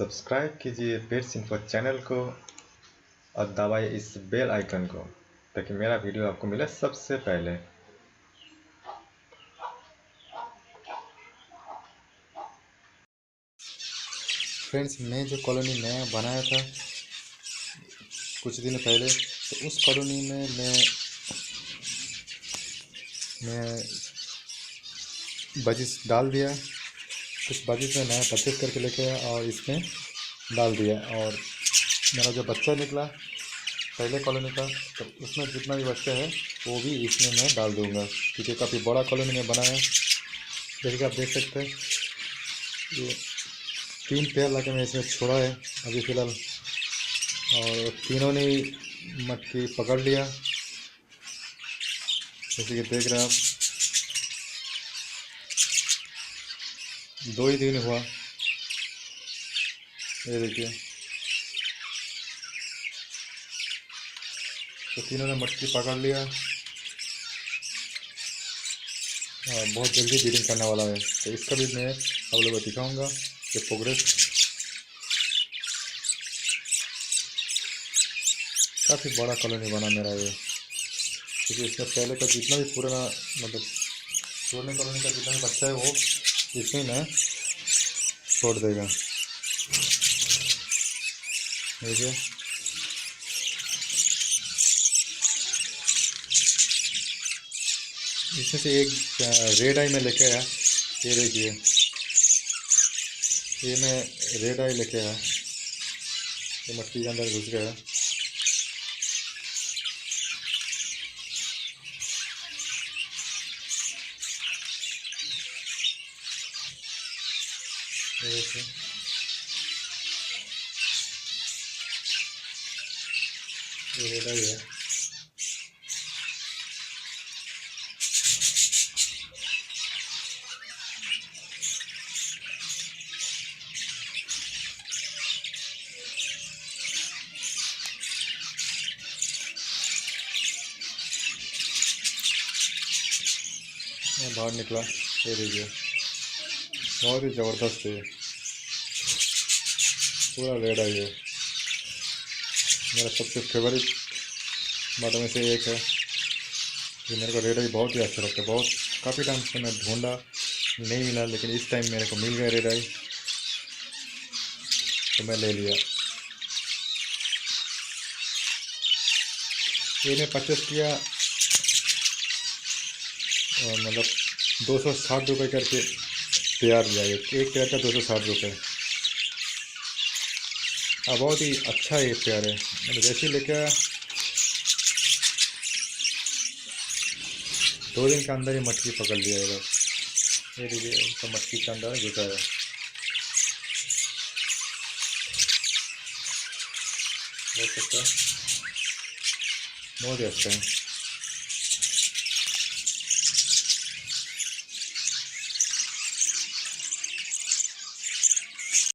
Subscribe कीजिए pets info channel को और दबाइए इस बेल आइकन को ताकि मेरा वीडियो आपको मिले सबसे पहले। फ्रेंड्स, मैं जो कॉलोनी नया बनाया था कुछ दिन पहले, तो उस कॉलोनी में मैं बजिस डाल दिया। कुछ बजिस में नया परचेज करके लेके आया और इसमें डाल दिया। और मेरा जो बच्चा निकला पहले कॉलोनी का, तो उसमें जितना भी बच्चा है वो भी इसमें मैं डाल दूंगा, क्योंकि काफ़ी बड़ा कॉलोनी में बनाया। जैसे कि आप देख सकते हैं, ये 3 पेड़ लाके मैं इसमें छोड़ा है अभी फ़िलहाल, और तीनों ने मटकी पकड़ लिया। जैसे कि देख रहे हैं आप, 2 ही दिन हुआ। ये देखिए, तो तीनों ने मटकी पकड़ लिया और बहुत जल्दी ब्रीडिंग करने वाला है। तो इसका भी मैं आप लोगों को दिखाऊंगा कि प्रोग्रेस। काफ़ी बड़ा कॉलोनी बना मेरा ये, क्योंकि इसमें पहले का जितना भी पुराना मतलब पुराने कॉलोनी का जितना भी बच्चा है वो इसमें मैं छोड़ देगा। देखिए, इसमें से एक रेड आई में लेके आया। ये देखिए, ये मैं रेड आई लेके आया, ये मटकी के अंदर घुस गया। ये देखिए, ये रेड आई है। ये बाहर निकला। ये देखिए, बहुत ही ज़बरदस्त है, पूरा रेड आई है। मेरा सबसे फेवरेट बातों में से एक है। ये मेरे को रेड आई बहुत ही अच्छा लगता है। बहुत काफ़ी टाइम से मैं ढूंढा, नहीं मिला, लेकिन इस टाइम मेरे को मिल गया रेड आई, तो मैं ले लिया। ये मैं परचेस किया मतलब 260 रुपये करके पेयर लिया। एक पेयर का 260 रुपये। बहुत ही अच्छा ये पेयर है। मैंने जैसे ही लेकर 2 दिन के अंदर ही मटकी पकड़ लिया है। ये देखिए, तो मटकी के अंदर घुसा है। देख सकते हैं, बहुत ही अच्छा है।